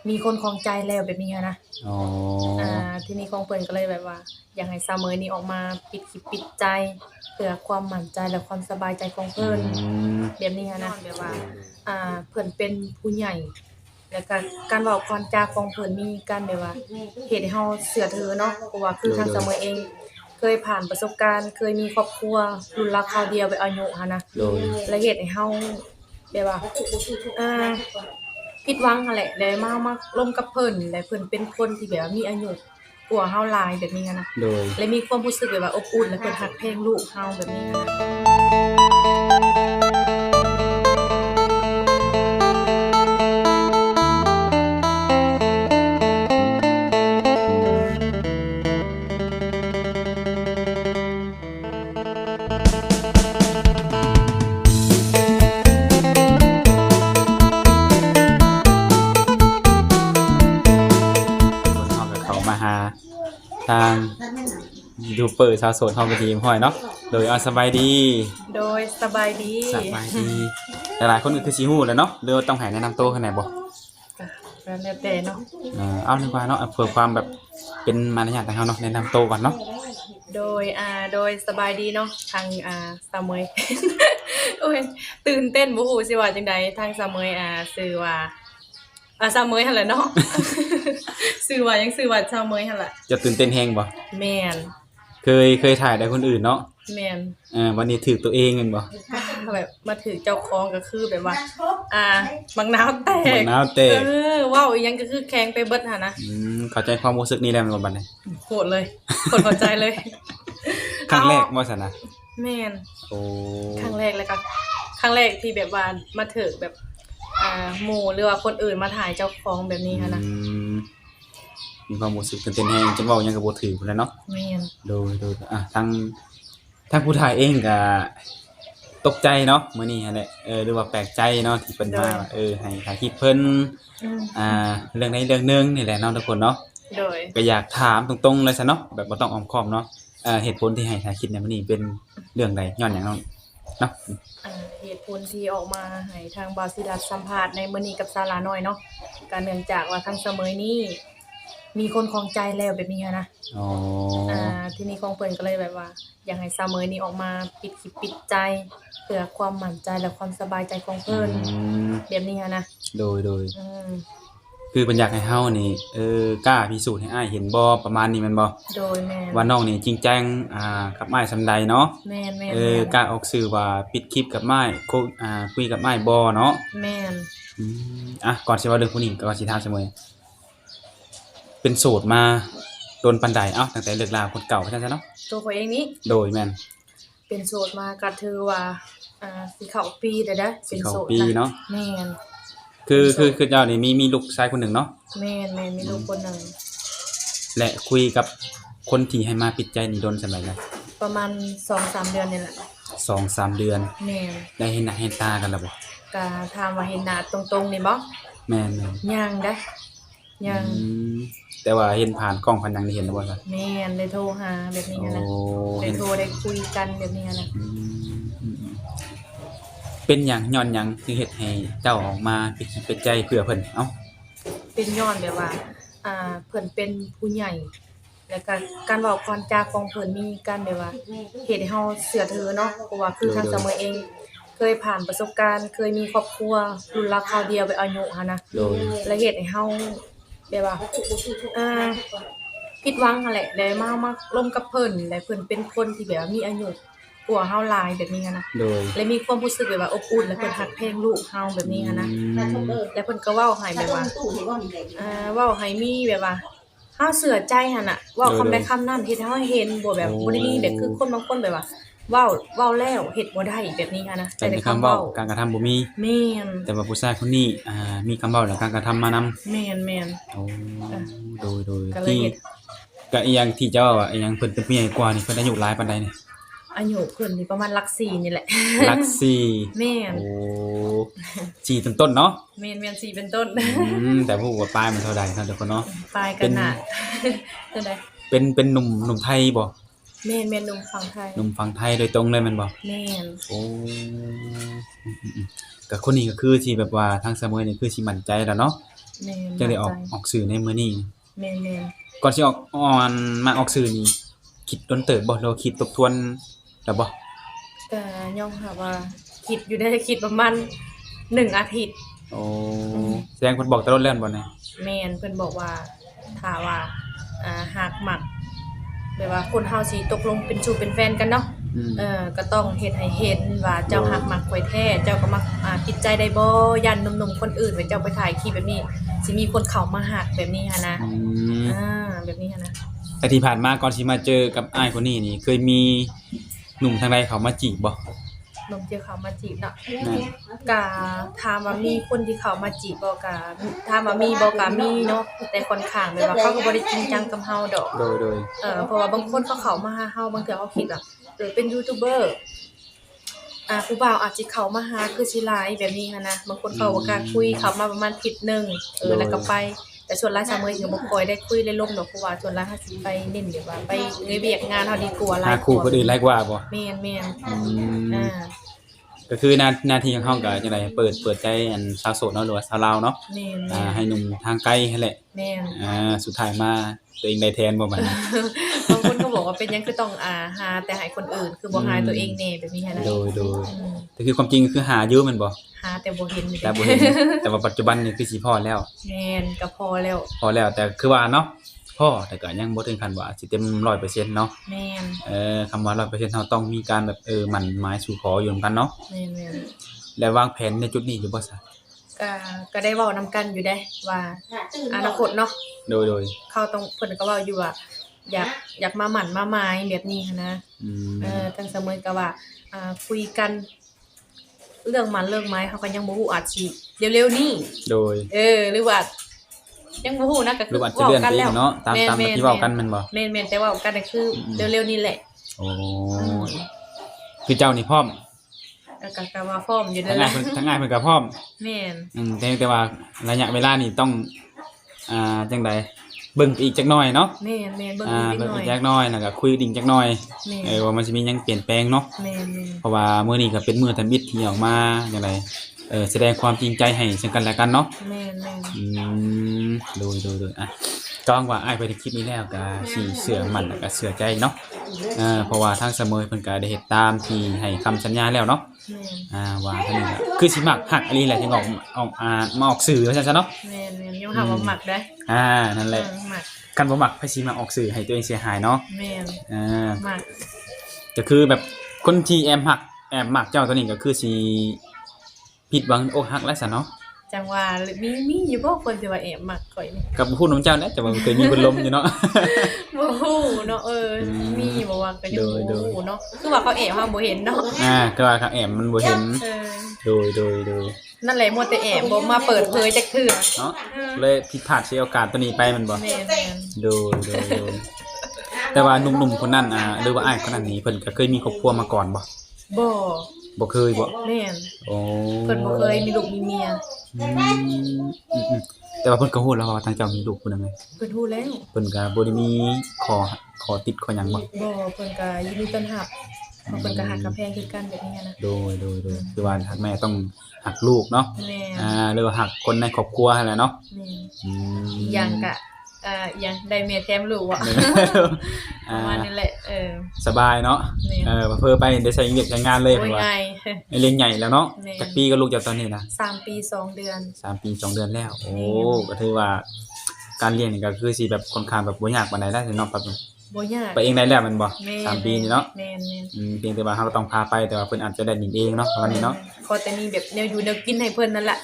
มีคนครองใจแล้วแบบนี้นะอ๋อทีนี้ของเพิ่นก็เลยแบบว่าอยากให้เสมอนี้ออกมาปิดคิดปิดใจเพื่อความมั่นใจและความสบายใจของอืเพิ่นมแบบนี้นะแบบว่าเพิ่นเป็นผู้ใหญ่แล้วก็การเว้าการจาของเพิ่นมีการแบบว่าเฮ็ดให้เฮาเชื่อถือเนาะเพราะว่าคือทางเสมอเองเคยผ่านประสบการณ์เคยมีครอบครัวรุ่นราวคราวเดียวแบบอายุหันนะโดยและเฮ็ดให้เฮาแบบว่าอ่า ผิดหวังหั้นแหละได้มาร่วมกับเพิ่นและเพิ่นเป็นคนที่แบบว่ามีอายุกว่าเฮาหลายแบบนี้หั้นนะโดยและมีความรู้สึกแบบว่าอบอุ่นและเพิ่นรักแพงลูกเฮาแบบนี้หั้นนะคนเฮาก็เข้ามาหาทางยูทูบเบอร์ชาวโสดเฮาก็ดีฮ้อยเนาะโดยสบายดีโดยสบายดี สบายดีหลายๆคนก็คือสิฮู้แหล้วเนาะหรือว่าต้องให้แนะนำตัวข้างในบ่ก็แล้วแต่เนาะเอาดีกว่าเนาะเพื่อความแบบเป็นมารยาททางเฮาเนาะแนะนำตัวก่อนเนาะโดยสบายดีเนาะทางสาวเมยโอ้ยตื่นเต้นบ่ฮู้สิว่าจังใดทางสาวเมยชื่อว่าสาวเมยหั่นแหละเนาะชื่อว่ายังชื่อว่าสาวเมยหั่นล่ะจะตื่นเต้นแฮงบ่แม่นเคยถ่ายได้คนอื่นเนาะแม่น วันนี้ถูกตัวเองแม่นบ่แบบมาถือเจ้าของก็คือแบบว่าอ่าบักนาวแตกบักนาวแตกเว้าอีหยังก็คือแข็งไปเบิดหั่นนะเข้าใจความรู้สึกนี้แล้วแม่นบ่บัดนี้โหดเลยโหดเข้าใจเลย ครั้งแรกบ่ซั่นน่ะแม่นโอ้ครั้งแรกเลยก็ครั้งแรกที่แบบว่ามาถือแบบหมู่หรือว่าคนอื่นมาถ่ายเจ้าของแบบนี้หั่นนะมีความรู้สึกตื่นเต้นแฮงจนเว้าหยังก็บ่ถูกพู้นแหล้วเนาะแม่นโดยทางผู้ถ่ายเองก็ตกใจเนาะมื้อนี้หั่นแหละหรือว่าแปลกใจเนาะที่เพิ่นมาให้ถ่ายคลิปเพิ่นเรื่องใดเรื่องหนึงนี่แหละเนาะทุกคนเนาะโดยก็อยากถามตรงๆเลยซะเนาะแบบบ่ต้องอ้อมค้อมเนาะเหตุผลที่ให้ถ่ายคลิปในมื้อนี้เป็นเรื่องใดย้อนหยังเนาะเหตุผลที่ออกมาให้ทางบาวสิรัตสัมภาษณ์ในมื้อนี้กับศาลาน้อยเนาะก็เนื่องจากว่าทางเสมอนี้มีคนครองใจแล้วแบบนี้หั้นนะ อ๋อทีนี้ของเพิ่นก็เลยแบบว่าอยากให้เสมอนี้ออกมาปิดคิดปิดใจเพื่อความมั่นใจและความสบายใจของเพิ่นแบบนี้หั้นนะโดยอืมคือเพิ่นอยากให้เฮานี่กล้าพิสูจน์ให้อ้ายเห็นบ่ประมาณนี้แม่นบ่โดยแม่นว่าน้องนี่จริงจังกับอ้ายส่ำใดเนาะแม่นกล้าออกสื่อว่าปิดคลิปกับอ้ายคุยกับอ้ายบ่เนาะแม่นก่อนสิเว้าเรื่องผู้นี้ก็สิถามเสมอเป็นโสดมาโดนปานใดตั้งแต่เลิกลาคนเก่าว่าซั่นซะเนาะตัวข้อยเองนี้โดยแม่นเป็นโสดมาก็ถือว่าสิเข้าปีแล้วเด้อเป็นโสดปีนะเนาะแม่นคือเจ้านี่มีลูกชายคนหนึ่งเนาะแม่นมีลูกคนหนึงและคุยกับคนที่ให้มาปิดใจนี่โดนส่ำใดแล้วประมาณ2-3เดือนนี่แหละ2-3 เดือนแม่นได้เห็นหน้าเห็นตากันแล้วบ่ก็ถามว่าเห็นหน้าตรงๆนี่บ่แม่นยังเด้อยังแต่ว่าเห็นผ่านกล้องผ่านหยังนี่เห็นแล้วบ่ครับแม่นได้โทรหาแบบนี้หั้นนะได้โทรได้คุยกันแบบนี้หั้นนะเป็นหยังย้อนหยังคือเฮ็ดให้เจ้าออกมาปิดคิดปิดใจเพื่อเพิ่นเป็นย้อนแบบว่าเพิ่นเป็นผู้ใหญ่แล้วก็การเว้าการจาของเพิ่นมีการแบบว่าเฮ็ดให้เฮาเชื่อถือเนาะเพราะว่าคือทางเสมอเองเคยผ่านประสบการณ์เคยมีครอบครัวรุ่นราวคราวเดียวแบบอายุหันนะและเฮ็ดให้เฮาแบบว่าผิดหวังหั้นแหละได้มาร่วมกับเพิ่นและเพิ่นเป็นคนที่แบบว่ามีอายุกว่าเฮาหลายแบบนี้หั้นนะและมีความรู้สึกแบบว่าอบอุ่นและเพิ่นรักแพงลูกเฮาแบบนี้หั้นนะแล้วเพิ่นก็เว้าให้แบบว่าเว้าให้มีแบบว่าเฮาเชื่อใจหั่นน่ะเว้าคำใดคำนั้นเฮ็ดให้เฮาเห็นบ่แบบบ่ได้มีแบบคือคนบางคนแบบว่าเว้าแล้วเฮ็ดบ่ได้แบบนี้หั้นนะแต่ในคำเว้าการกระทำบ่มีแม่นแต่ว่าผู้ชายคนนี้มีคำเว้าและการกระทำมานำแม่นโอ้โดยก็เลยเฮ็ดก็อีหยังที่เจ้าว่าอีหยังเพิ่นเป็นผู้ใหญ่กว่านี่เพิ่นอายุหลายปานใดนี่อายุเพิ่นนี่ประมาณหลัก4นี่แหละหลัก4แม่นโอ้4ต้นๆเนาะแม่น4เป็นต้นแต่บ่ฮู้ว่าปลายมันเท่าใดเนาะทุกคนเนาะปลายกันน่ะจังได๋เป็นหนุ่มไทยบ่แม่นหนุ่มฝั่งไทยหนุ่มฝั่งไทยโดยตรงเลยแม่นบ่แม่นโอ้ก็คนนี้ก็คือสิแบบว่าทางเสมอนี่คือสิมั่นใจแล้วเนาะ แม่น จังได้ออก ใจ ออกสื่อในมื้อนี้ แม่น ก่อนสิออกมาออกสื่อนี่คิดดนเติบบ่หรือว่าคิดทบทวนแล้วบ่ ๆก็ยอมรับว่าคิดอยู่ได้คิดประมาณ1อาทิตย์ โอ้แสดงเพิ่นบอกตลอดแล้วบ่เนี่ย แม่นเพิ่นบอกว่าถ้าว่าหากมักแบบว่าคนเฮาสิตกลงเป็นชู้เป็นแฟนกันเนาะ อืม ก็ต้องเฮ็ดให้เห็นว่าเจ้าหักมักข่อยแท้เจ้าก็มักผิดใจได้บ่ยันหนุ่มๆคนอื่นไว้เจ้าไปถ่ายคลิปแบบนี้สิมีคนเข้ามาหักแบบนี้หันนะ อืม แบบนี้หันนะ แต่ที่ผ่านมาก่อนสิมาเจอกับอ้ายคนนี้นี่เคยมีหนุ่มทางใดเขามาจีบบ่ นมเจียวเข้ามาจีบเนาะ นั่น ก็ถามว่ามีคนที่เข้ามาจีบบ่ก็ถามว่ามีบ่ก็มีเนาะแต่ค่อนข้างแบบว่าเขาก็บ่ได้จริงจังกับเฮาดอก โดย เพราะว่าบางคนเขาเข้ามาหาเฮาบางเทื่อเขาคิดแบบเป็นยูทูบเบอร์ผู้บ่าวอาจสิเข้ามาหาคือสิหลายแบบนี้หันนะบางคนเขาบ่กล้าคุยเข้ามาประมาณอาทิตย์หนึงแล้วก็ไปแต่ส่วนหลายสามมื้อก็บ่ค่อยได้คุยได้ลมดอกเพราะว่าส่วนหลายเฮาสิไปเน้นแบบว่าไปเงยเวียกงานเฮาดีกว่าหลา หายคู่คนอื่นหลายกว่าบ่ แม่น อืม อ่า ก็คือหน้าที่ของเฮาก็จังไดเปิดใจอันสาวโสดเนาะหรือว่าสาวลาวเนาะ แม่น ให้หนุ่มทางไกลนั่นแหละ แม่น สุดท้ายมาตัวเองได้แทนบ่บัดนี้ บางคนก็บอกว่าเป็นหยังคือต้องหาแต่ให้คนอื่นคือบ่หาตัวเองแน่แบบนี้หันนะ โดย อืม แต่คือความจริงคือหาอยู่แม่นบ่ หาแต่บ่เห็น แต่บ่เห็น แต่ว่าปัจจุบันนี่คือสิพอแล้ว แม่นก็พอแล้ว พอแล้วแต่คือว่าเนาะพอแต่ก็ยังบ่ถึงขั้นว่าสิเต็ม 100% เนาะ แม่น คำว่า 100% เฮาต้องมีการแบบหมั่นหมายสู่ขออยู่นำกันเนาะ แม่น และวางแผนในจุดนี้อยู่บ่ซะ ก็ได้เว้านำกันอยู่ได้ว่าอนาคตเนาะ โดย เขาต้องเพิ่นก็เว้าอยู่ว่าอยากมาหมั่นมาหมายแบบนี้หันนะ อืม ทั้งเสมอก็ว่าคุยกันเรื่องหมันเรื่องไม้เขาก็ยังบ่ฮู้อาจสิเร็วๆนี้ โดย หรือว่ายังบ่ฮู้นะก็ ห คื รือ อว่าจะเลื่อนไปอีกเนาะตามที่เว้ากันแม่นบ่ แม่นแต่เว้ากันก็คือเร็วๆนี้แหละ โอ้คือเจ้านี่พร้อม ก็ว่าพร้อมอยู่ ทั้ นั่ ง นแห ง่าย ละ เพิ่นทั้งง่ายเพิ่นก็พร้อม แม่น แต่ว่าระยะเวลานี่ต้องจังไดเบิ่งอีกจักหน่อยเนาะ แม่นเบิ่ง เบิ่ง อี อี ก ก หน่ จั อย กหน่อยแล้วก็คุยดิ่งจักหน่อย แม่น ว่ามันสิมีหยังเปลี่ยนแปลงเนาะ แม่น เพราะว่ามื้อนี้ก็เป็นมื้อทำอิฐที่ออกมาจังไดแสดงความจริงใจให้ซึ่งกันและกันเนาะ แม่น อืมโดยจองว่าอ้ายไปในคลิปนี้แล้วก็สิเชื่อมั่นแล้วก็เชื่อใจเนาะเพราะว่าทางเสมอเพิ่นก็ได้เฮ็ดตามที่ให้คำสัญญาแล้วเนาะ แม่น ว่าเท่านี้ล่ะคือสิมักฮักอันนี้แหละจึงออกมาออกสื่อว่าซั่นซะเนาะ แม่นยังหาว่ามักได้ นั่นแหละ มัก คันบ่มักไผสิมาออกสื่อให้ตัวเองเสียหายเนาะ แม่น มัก ก็คือแบบคนที่แอบมักเจ้าตัวนี้ก็คือสิผิดหวังอกหักแล้วซะเนาะ จังว่ามีอยู่บ่คนที่ว่าแอบมักข่อยนี่ ก็บ่ฮู้นำเจ้าแหละแต่ว่าเคยมีคนล้มอยู่เนาะ บ่ฮู้เนาะมีบ่ว่าก็ยังบ่ฮู้เนาะคือว่าเขาแอบเฮาบ่เห็นเนาะ ก็ว่าครับแอบมันบ่เห็นโดย นั่นแหละมัวแต่แอบบ่มาเปิดเผยจักเทื่อ เนาะเลยผิดพลาดเสียโอกาสตัวนี้ไปแมันบ่ แม่น โดยแต่ว่าหนุ่มๆคนนั้นหรือว่าอ้ายคนนั้นนี่เพิ่นก็เคยมีครอบครัวมาก่อนบ่ บ่ บ่เคยบ่ แม่น โอ้ เพิ่นบ่เคยมีลูกมีเมีย แต่ว่าเพิ่นก็ฮู้แล้วว่าทางเจ้ามีลูกผู้นึงไง เพิ่นฮู้แล้ว เพิ่นก็บ่ได้มีขอติดขอหยังบ่ บ่เพิ่นก็ยินดีต้อนรับเพราะเพิ่นก็หักกระแพงคือกันแบบนี้นะ โดยคือว่าแม่ต้องหักลูกเนาะ แม่น หรือว่าหักคนในครอบครัวนั่นแหละเนาะ แม่น อืม อีกอย่างก็อย่างได้เมียแถมลูกอ่ะประมาณนี้แหละสบายเนาะ แม่น เพิ่นไปได้ใช้เวียกใช้งานเลย โอ้ เพิ่ ย นว่า ง่าย เรียนใหญ่แล้วเนาะ แม่น จักปีก็ลูกเจ้าตอนนี้นะ 3 ปี 2 เดือน 3 ปี 2 เดือนแล้ว โอ้ก็ถือว่าการเรียนนี่ก็คือสิแบบค่อนข้างแบบบ่ยากปานใดแล้วเนาะครับ บ่ยาก ไปเองได้แล้วแม่นบ่ แม่ 3 ปีนี่เนาะ แม่น เพียงแต่ว่าเราก็ต้องพาไปแต่ว่าเพิ่นอาจจะได้ดินเองเนาะประมาณนี้เนาะ ขอแต่มีแบบแนวอยู่แนวกินให้เพิ่นนั่นแหละ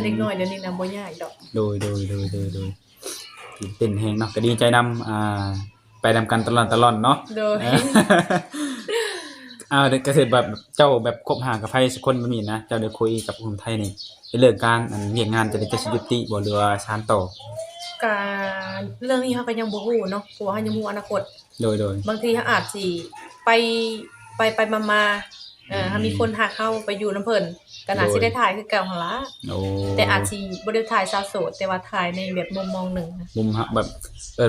เด็กน้อยเดี๋ยวนี้นะบ่ยากดอก โดยตื่นเต้นแฮงเนาะก็ดีใจนำไปนำกันตลอดเนาะ โดย ก็คือแบบเจ้าแบบคบหากับไผสักคนบ่มีนะเจ้าได้คุยกับคนไทยนี่เรื่องการเรียนงานจะได้สิยุติบ่หรือว่าสานต่อ ก็เรื่องนี้เฮาก็ยังบ่ฮู้เนาะเพราะว่าเฮายังบ่รู้อนาคต โดย บางทีเฮาอาจสิไปมาๆถ้ามีคนทักเฮาไปอยู่นำเพิ่นก็น่าสิได้ถ่ายคือเก่าหั่นล่ะ โอ้ แต่อาจสิบ่ได้ถ่ายสาวโสดแต่ว่าถ่ายในแบบมุมมองหนึ่งนะ มุมแบ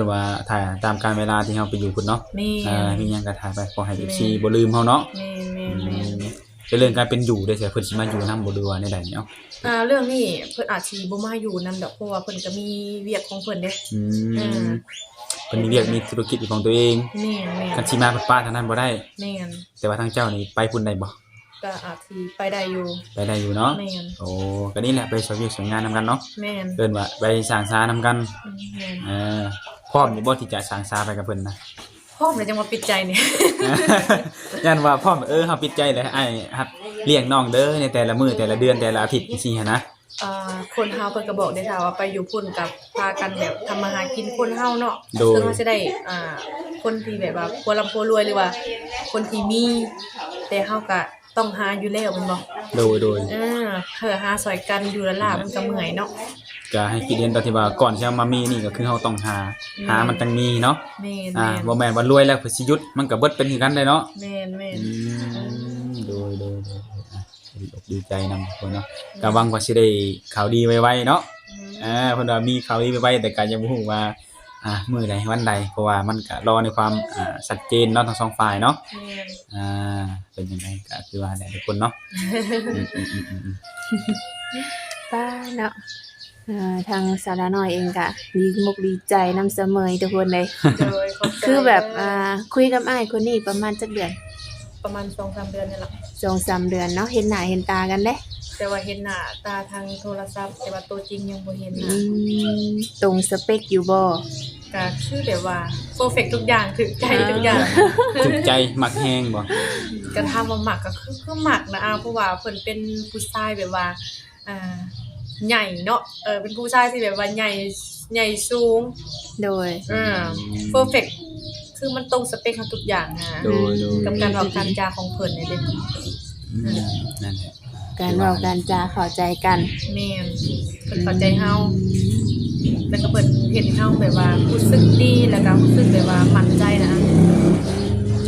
บว่าถ่ายตามการเวลาที่เราไปอยู่พุ่นเนาะ แม่น มีหยังก็ถ่ายไปขอให้ FC บ่ลืมเฮาเนาะ แม่น เรื่องการเป็นอยู่ได้เสียเพิ่นสิมาอยู่นำบ่หรือว่าในใดเนาะ เรื่องนี้เพิ่นอาจสิบ่มาอยู่นำดอกเพราะว่าเพิ่นก็มีเวียกของเพิ่นเด้ อื เอ ม อ เพิ่นมีเวียกมีธุรกิจเป็นของตัวเอง แม่น คันสิมาเพิ่นป้าทางนั้นบ่ได้ แม่น แต่ว่าทางเจ้านี่ไปพุ่นได้บ่ ก็อาจสิไปได้อยู่ ไปได้อยู่เนาะ แม่น โอ้ก็นี่แหละไปช่วยเวียกช่วยงานนำกันเนาะ แม่น เอิ้นว่าไปสร้างสานํกัน แม่น เออพร้อมอยู่บ่ที่จะสร้างสาไปกับเพิ่นนะ พ่อมเลยจังว่าปิดใจเนี่ย ยันว่าพร้อมเฮาปิดใจเลยอ้ายครับเลี้ยงน้องเด้อในแต่ละมื้อแต่ละเดือนแต่ละอาทิตย์จังซี่หันนะ คนเฮาเพิ่นก็บอกได้ค่ะว่าไปอยู่พุ่นกับพากันแบบทำมาหากินคนเฮาเนาะ โดย ซึ่งเฮาสิได้คนที่แบบว่าผัวร่ำผัวรวยหรือว่า คนที่มี แต่เฮาก็ต้องหาอยู่แล้วแม่นบ่ โดย เพื่อหาซอยกันอยู่ละล่ะมันก็เมื่อยเนาะ ก็ให้คิดเห็นตอนที่ว่าก่อนที่จะมามีนี่ก็คือเฮาต้องหามันจังมีเนาะ แม่น บ่แม่นว่ารวยแล้วเพิ่นสิหยุดมันก็เบิดเป็นคือกันได้เนาะ แม่น อืมโดยดีอกดีใจนำทุกคนเนาะก็หวังว่าสิได้ข่าวดีไวๆเนาะเพิ่นว่ามีข่าวดีไวๆแต่ก็ยังบ่ฮู้ว่ามื้อใดวันใดเพราะว่ามันก็รอในความชัดเจนเนาะทั้งสองฝ่ายเนาะ แม่น เป็นจังไดก็คือว่าแหละทุกคนเนาะอืม ป้าเนาะทางสาวน้อยเองก็ดีมุกดีใจนำเสมอทุกคนเลย โดยขอบใจ คือแบบคุยกับอ้ายคนนี้ประมาณจักเดือน ประมาณ 2-3 เดือนนี่แหละ 2-3 เดือนเนาะเห็นหน้าเห็นตากันเด้ แต่ว่าเห็นหน้าตาทางโทรศัพท์แต่ว่าตัวจริงยังบ่เห็นห อื น้า ตรงสเปคอยู่บ่ ก็คือแบบว่าเพอร์เฟกทุกอย่างถึงใจทุกอย่าง ถูกใจมักแฮงบ่ ก็ถามว่ามักก็คือมักนะเพราะว่าเพิ่นเป็นผู้ชายแบบว่าใหญ่เนาะเป็นผู้ชายที่แบบว่าใหญ่สูง โดย เพอร์เฟกคือมันตรงสเปคของทุกอย่างนะ โดย กับการออกการจาของเพิ่นนี่เด้ นั่นแหละ การเว้าการจาเข้าใจกัน แม่นเพิ่นเข้าใจเฮาแล้วก็เพิ่นเฮ็ดให้เฮาแบบว่ารู้สึกดีแล้วก็รู้สึกแบบว่ามั่นใจนะ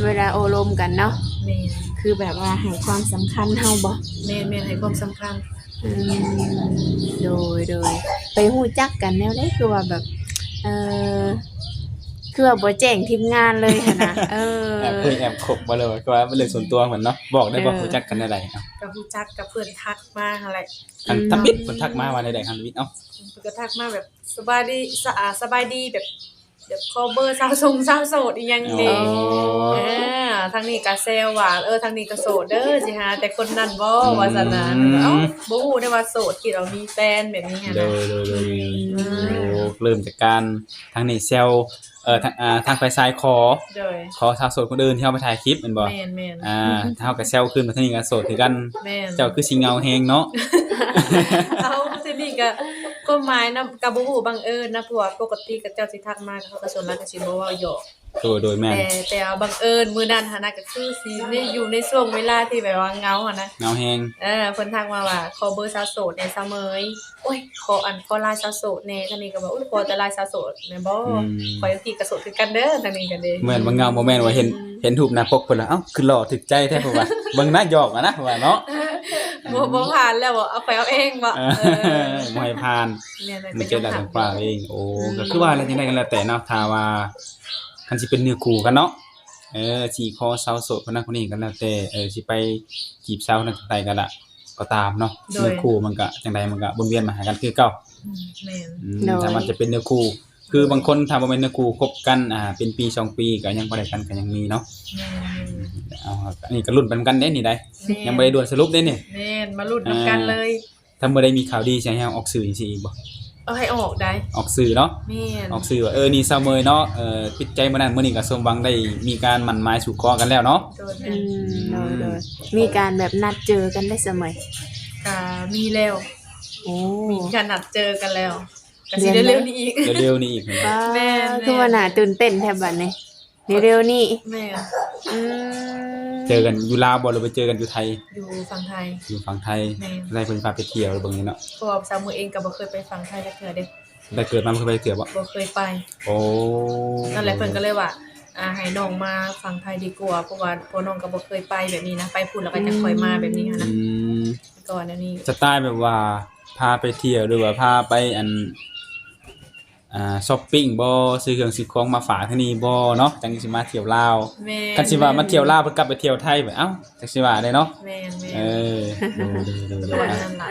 เวลาโอลมกันเนาะ แม่น คือแบบว่าให้ความสำคัญเฮาบ่ แม่นให้ความสำคัญ อืมโดยไปฮู้จักกันแนวใดคือว่าแบบคือว่าบ่แจ้งทีมงานเลยหั่นน่ะ เคยแอบคบบ่เลยก็ว่าเป็นเรื่องส่วนตัวเหมือนเนาะบอกได้บ่รู้จักกันได้ใดเนาะ ก็รู้จักกับเพื่อนทักมาหั่นแหละ คันทักบิดเพิ่นทักมาว่าได้ใดคันบิดเอ้า เพิ่นก็ทักมาแบบสบายดีสบายดีแบบขอเบอร์สาวโสดอีหยังเด้ทางนี้ก็แซวว่าทางนี้ก็โสดเด้อสิหาแต่คนนั้นบ่ว่าซั่นน่ะเอ้าบ่ฮู้ได้ว่าโสดคิดว่ามีแฟนแบบนี้หั่น โด น่ะ ยเริ่มจากการทางนี้เซลทางฝ่ายซ้ายขอสาวโสดคนอื่นที่เฮาไปถ่ายคลิปแม่นบ่ แม่น ถ้าเฮาก็แซวขึ้นมาทางนี้ก็โสดคือกัน แม่น เจ้าคือสิเหงาแฮงเนาะ เอาทีนี้ก็ความหมายนำก็บ่ฮู้บังเอิญนะเพราะว่าปกติก็เจ้าสิทักมาเขาก็ส่วนมากก็สิบ่เว้าหยอก โดยแม่น แต่เอาบังเอิญมื้อนั้นหันน่ะก็คือสิได้อยู่ในช่วงเวลาที่แบบว่าเหงาหั่นนะ เหงาแฮง เพิ่นทักมาว่าขอเบอร์สาวโสดแหน่ซะเมยโอ้ยขอไลน์สาวโสดแหน่ทางนี้ก็บอกโอ้ยขอแต่ไลน์สาวโสดแม่นบ่ข่อยพี่ก็โสดคือกันเด้อทางนี้ก็เด้ เหมือนว่าเหงาบ่แม่นว่าเห็นรูปหน้าปกเพิ่นแล้วเอ้าคือหล่อถึกใจแท้เพิ่นว่าเบิ่งหน้าหยอกอะนะว่าเนาะ บ่ผ่านแล้วบ่เอาไปเอาเองบ่ บ่ให้ผ่าน เนี่ย มันเจอได้ทางฟ้าเองโอ้ก็คือว่าแล้วจังได๋กันแล้วแต่เนาะถ้าว่าคันสิเป็นเนื้อคู่กันเนาะสิขอสาวโสดคนนั้นคนนี้กันแล้วแต่สิไปจีบสาวคนนั้นจังไดก็ล่ะก็ตามเนาะเนื้อคู่มันก็จังไดมันก็วนเวียนมาหากันคือเก่า แม่น ถ้ามันจะเป็นเนื้อคู่คือบางคนถ้าบ่แม่นเนื้อคู่คบกันเป็นปี2ปีก็ยังบ่ได้กันก็ยังมีเนาะ แม่น เอาครับอันนี้ก็ลุ้นไปนำกันเด้นี่ได้ยังบ่ได้ด่วนสรุปเด้นี่ แม่นมาลุ้นนํกันเลย ถ้าบ่ได้มีข่าวดีสิให้ออกสื่อจังซี่อีกบ่ เอาให้ออกได้ ออกสื่อเนาะ แม่น ออกสื่อว่านี่ซาเมยเนาะปิดใจมื้อนั้นมื้อนี้ก็สมหวังได้มีการหมั่นหมายสู่ขอกันแล้วเนาะ โดยแม่น โดยมีการแบบนัดเจอกันได้เสมอ ก็มีแล้ว โอ้ มีการนัดเจอกันแล้วก็สิได้เร็วนี้อีก เร็วๆนี้อีก ป้า แม่น คือว่าน่าตื่นเต้นแทบบัดนี้เร็วๆนี้ แม่น อืม เจอกันอยู่ลาวบ่หรือไปเจอกันอยู่ไทย อยู่ฝั่งไทย อยู่ฝั่งไทย แม่น ได้เพิ่นพาไปเที่ยวหรือเบิ่งนี่เนาะ เพราะว่าสาวมือเองก็บ่เคยไปฝั่งไทยจักเทื่อเด้ ได้เกิดมาเพิ่นไปเที่ยวบ่ บ่เคยไป โอ้ นั่นแหละเพิ่นก็เลยว่าให้น้องมาฝั่งไทยดีกว่าเพราะว่าพอน้องก็บ่เคยไปแบบนี้นะไปพุ่นแล้วก็จะค่อยมาแบบนี้หัน อื นะ ม ก่อนอันนี้ สไตล์แบบว่าพาไปเที่ยวหรือว่าพาไป ช้อปปิ้งบ่ซื้อเครื่องซื้อของมาฝากที่นี่บ่เนาะจังสิมาเที่ยวลาว แม่น คันสิว่ามาเที่ยวลาวเพิ่นกลับไปเที่ยวไทยแบบเอ้าจังสิว่าได้เนาะ แม่น เออดู โดยนั่นล่ะ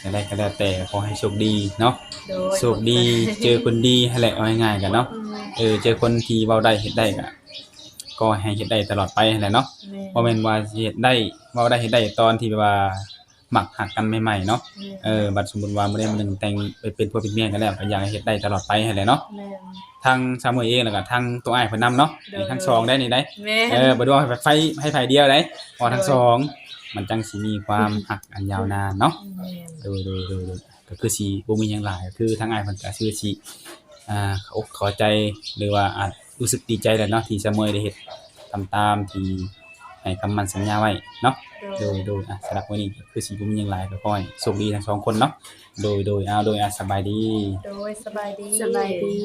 จะได้ก็แล้วแต่ขอให้โชคดีเนาะ โดย โชคดีเจอคนดีให้แหละเอาง่ายๆกันเนาะเจอคนที่เว้าได้เฮ็ดได้ก็ให้เฮ็ดได้ตลอดไปนั่นแหละเนาะ บ่แม่นว่าสิเฮ็ดได้เว้าได้เฮ็ดได้ตอนที่แบบว่ามักหักกันใหม่ๆเนาะบัดสมมุติว่ามื้อใดมื้อหนึงแต่งไปเป็นผัวเป็นเมียกันแล้วก็อยากให้เฮ็ดได้ตลอดไปนั่นแหละเนาะ แม่น ทางสามมื้อเองแล้วก็ทางตัวอ้ายเพิ่นนำเนาะให้ทั้งสองได้นี่ได้ แม่น บ่ได้ว่าให้ไผเดียวได้พอทั้งสองมันจังสิมีความหักอันยาวนานเนาะ แม่น ดูก็คือสิบ่มีหยังหลายก็คือทางอ้ายเพิ่นก็คือสิเข้าอกเข้าใจหรือว่าอาจรู้สึกดีใจแหละเนาะที่เสมอได้เฮ็ดตามที่ให้คำมั่นสัญญาไว้เนาะ โดยสำหรับวันนี้ก็คือสิบ่มีหยังหลายก็ขอให้โชคดีทั้งสองคนเนาะโดยสบายดี โดยสบายดี สบายดี